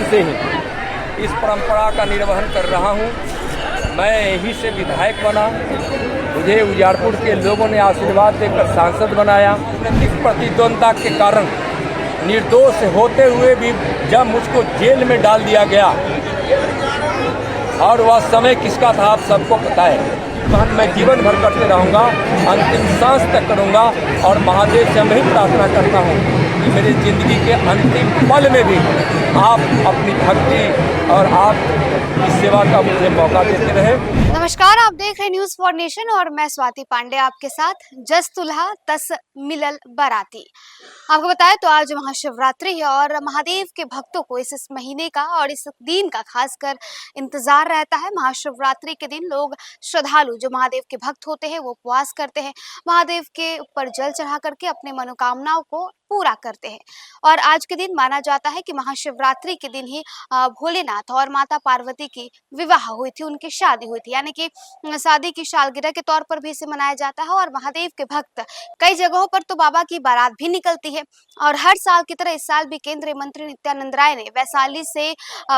से ही इस परंपरा का निर्वहन कर रहा हूँ। मैं यहीं से विधायक बना, मुझे उजियारपुर के लोगों ने आशीर्वाद देकर सांसद बनाया। राजनीतिक प्रतिद्वंद्विता के कारण निर्दोष होते हुए भी जब मुझको जेल में डाल दिया गया, और वह समय किसका था आप सबको पता है। मैं जीवन भर करते रहूँगा, अंतिम सांस तक करूँगा, और महादेव से मैं ही प्रार्थना करता हूँ कि मेरी ज़िंदगी के अंतिम पल में भी आप अपनी भक्ति और आप इस सेवा का मुझे मौका देते रहे। नमस्कार, आप देख रहे न्यूज फॉर नेशन और मैं स्वाति पांडे आपके साथ। जस दुल्हा तस मिलल बाराती। आपको बताएं तो आज महाशिवरात्रि है और महादेव के भक्तों को इस महीने का और इस दिन का खासकर इंतजार रहता है। महाशिवरात्रि के दिन लोग श्रद्धालु जो महादेव के भक्त होते हैं वो उपवास करते हैं, महादेव के ऊपर जल चढ़ा करके अपने मनोकामनाओं को पूरा करते हैं। और आज के दिन माना जाता है कि महाशिवरात्रि के दिन ही भोलेनाथ और माता पार्वती की विवाह हुई थी, उनकी शादी हुई थी, यानी कि शादी की सालगिरह के तौर पर भी इसे मनाया जाता है। और महादेव के भक्त कई जगहों पर तो बाबा की बारात भी निकलती है। और हर साल की तरह इस साल भी केंद्रीय मंत्री नित्यानंद राय ने वैशाली से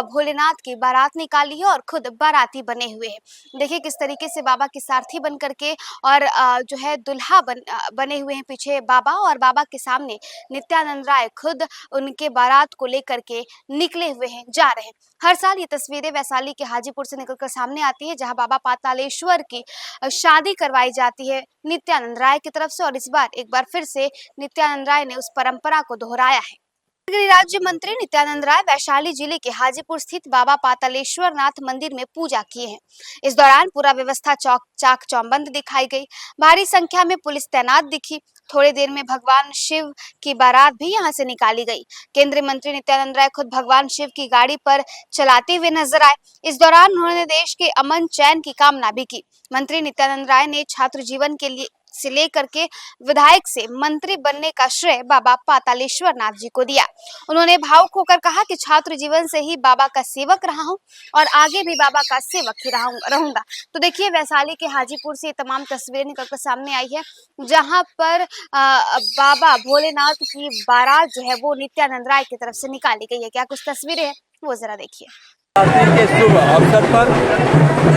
भोलेनाथ की बारात निकाली है और खुद बाराती बने हुए हैं। देखिए किस तरीके से बाबा की सारथी बन करके और जो है दुल्हा बने हुए हैं पीछे बाबा, और बाबा के सामने नित्यानंद राय खुद उनके बारात को लेकर के निकले हुए हैं, जा रहे हैं। हर साल ये तस्वीरें वैशाली के हाजीपुर से निकलकर सामने आती है, जहां बाबा पातालेश्वर की शादी करवाई जाती है नित्यानंद राय की तरफ से। और इस बार एक बार फिर से नित्यानंद राय ने उस परंपरा को दोहराया है। गृह राज्य मंत्री नित्यानंद राय वैशाली जिले के हाजीपुर स्थित बाबा पातालेश्वर नाथ मंदिर में पूजा किए हैं। इस दौरान पूरा व्यवस्था चाक चौबंद दिखाई गई। भारी संख्या में पुलिस तैनात दिखी। थोड़ी देर में भगवान शिव की बारात भी यहां से निकाली गई। केंद्रीय मंत्री नित्यानंद राय खुद भगवान शिव की गाड़ी पर चलाते हुए नजर आए। इस दौरान उन्होंने देश के अमन चैन की कामना भी की। मंत्री नित्यानंद राय ने छात्र जीवन के लिए से लेकर के विधायक से मंत्री बनने का श्रेय बाबा पातालेश्वर नाथ जी को दिया। उन्होंने भावुक होकर कहा कि छात्र जीवन से ही बाबा का सेवक रहा हूं और आगे भी बाबा का सेवक ही रहूंगा। तो देखिए वैशाली के हाजीपुर से तमाम तस्वीरें निकलकर सामने आई है, जहां पर बाबा भोलेनाथ की बारात जो है वो नित्यानंद राय की तरफ से निकाली गई है। क्या कुछ तस्वीरें हैं वो जरा देखिए। के शुभ अवसर पर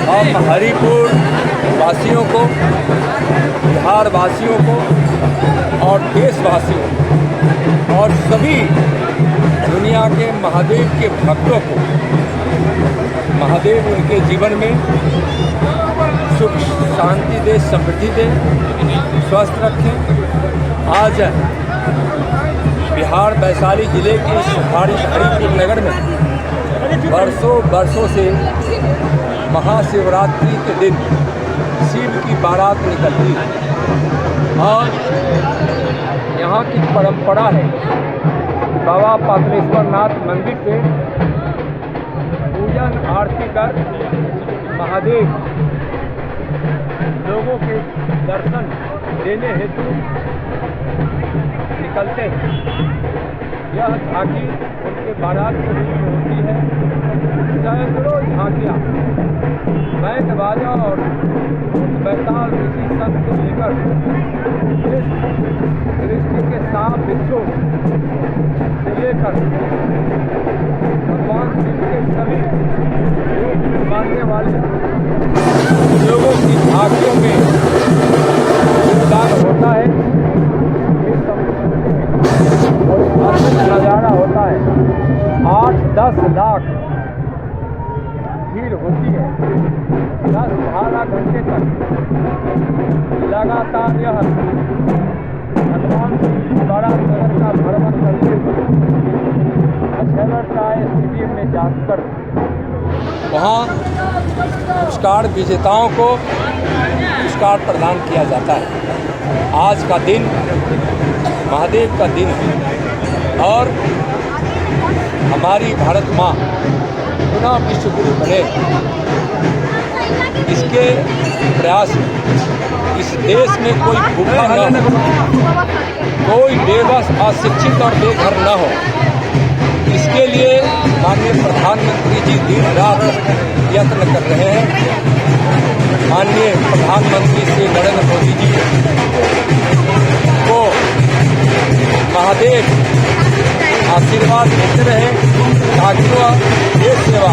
हम हरिपुर वासियों को, बिहार वासियों को और देशवासियों को और सभी दुनिया के महादेव के भक्तों को महादेव उनके जीवन में सुख शांति दे, समृद्धि दे, स्वस्थ रखें। आज बिहार वैशाली जिले के हरिपुर नगर में बरसों से महाशिवरात्रि के दिन शिव की बारात निकलती है और यहाँ की परंपरा है बाबा पातालेश्वर नाथ मंदिर से पूजन आरती कर महादेव लोगों के दर्शन देने हेतु निकलते हैं। यह झांकी उनके बारात के रूप में होती है। सैकड़ों झांकियाँ बैंड बाजा और बैताल ऋषि संत को लेकर इस दृष्टि के सांप बिच्छू से लेकर भगवान शिव के सभी रूप मानने वाले लोगों की झांकियों में योगदान होता है। नजारा होता है। 8-10 लाख भीड़ होती है। 10-12 घंटे तक लगातार यह भगवान बारात नगर का भ्रमण करते हुए अक्षर राय स्टेडियम में जाकर वहाँ पुरस्कार विजेताओं को पुरस्कार प्रदान किया जाता है। आज का दिन महादेव का दिन है और हमारी भारत माँ पुनः विश्व गुरु बने, इसके प्रयास में इस देश में कोई भूखा न हो, कोई बेबस अशिक्षित और बेघर न हो, इसके लिए माननीय प्रधानमंत्री जी दिन रात यत्न कर रहे हैं। माननीय प्रधानमंत्री श्री नरेंद्र मोदी जी को महादेव आशीर्वाद देते रहे ताकि वह देश सेवा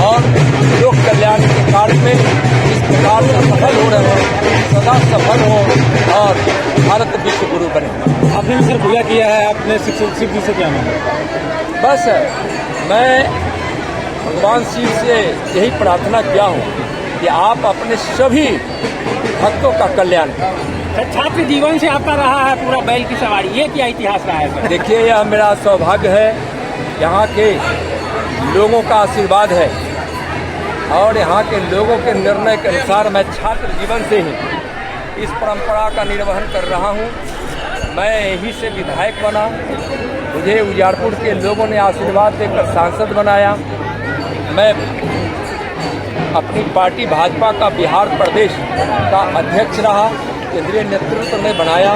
और लोक कल्याण के कार्य में इस प्रकार से सफल हो रहे हैं, सदा सफल हो और भारत विश्व गुरु बने। आपने सर पूजा किया है, आपने शिव जी से क्या मांगा? बस मैं भगवान शिव से यही प्रार्थना किया हूँ कि आप अपने सभी भक्तों का कल्याण करें। छात्र जीवन से आपका रहा है पूरा बैल की सवारी, ये क्या इतिहास रहा है सर? देखिए, यह मेरा सौभाग्य है, यहाँ के लोगों का आशीर्वाद है और यहाँ के लोगों के निर्णय के अनुसार मैं छात्र जीवन से ही इस परंपरा का निर्वहन कर रहा हूँ। मैं यहीं से विधायक बना, मुझे उजियारपुर के लोगों ने आशीर्वाद देकर सांसद बनाया। मैं अपनी पार्टी भाजपा का बिहार प्रदेश का अध्यक्ष रहा, केंद्रीय नेतृत्व में बनाया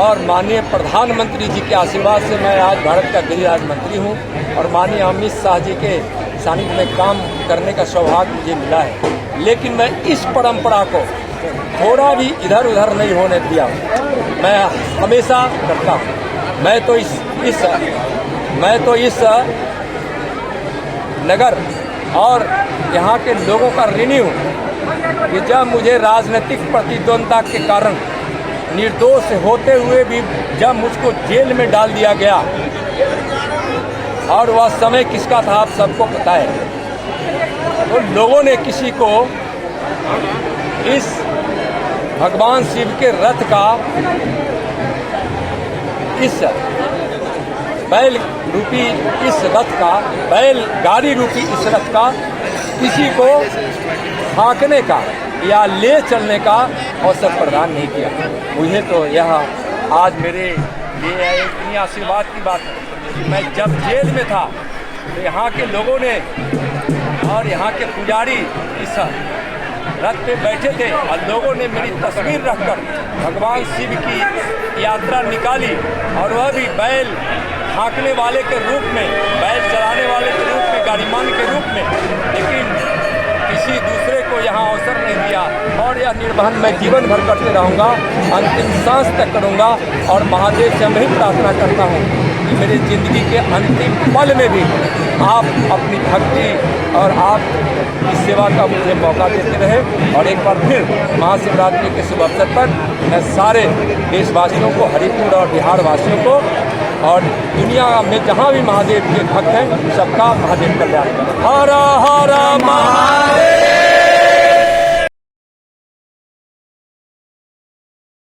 और माननीय प्रधानमंत्री जी के आशीर्वाद से मैं आज भारत का गृह राज्य मंत्री हूँ और माननीय अमित शाह जी के सानिध्य में काम करने का सौभाग्य मुझे मिला है। लेकिन मैं इस परंपरा को थोड़ा भी इधर उधर नहीं होने दिया, मैं हमेशा करता हूँ। मैं तो इस नगर और यहाँ के लोगों का ऋणी हूँ कि जब मुझे राजनीतिक प्रतिद्वंद्विता के कारण निर्दोष होते हुए भी जब मुझको जेल में डाल दिया गया और वह समय किसका था आप सबको पता है, तो लोगों ने किसी को इस भगवान शिव के रथ का, इस बैल रूपी इस रथ का, बैल गाड़ी रूपी इस रथ का किसी को हाँकने का या ले चलने का अवसर प्रदान नहीं किया। मुझे तो यह आज मेरे लिए इतनी आशीर्वाद की बात है कि मैं जब जेल में था तो यहाँ के लोगों ने और यहाँ के पुजारी इस रथ पे बैठे थे और लोगों ने मेरी तस्वीर रखकर भगवान शिव की यात्रा निकाली और वह भी बैल हाँकने वाले के रूप में, बैल चलाने वाले के रूप में, गाड़ीमान के रूप में, लेकिन किसी दूसरे को यहाँ अवसर नहीं दिया और यह निर्वहन मैं जीवन भर करते रहूँगा, अंतिम सांस तक करूँगा और महादेव से मैं ही प्रार्थना करता हूँ कि मेरी ज़िंदगी के अंतिम पल में भी आप अपनी भक्ति और आप इस सेवा का मुझे मौका देते रहे। और एक बार फिर महाशिवरात्रि के शुभ अवसर पर मैं सारे देशवासियों को, हरिपुर और बिहार वासियों को और दुनिया में जहाँ भी महादेव के भक्त हैं सबका महादेव कल्याण करें। हर हर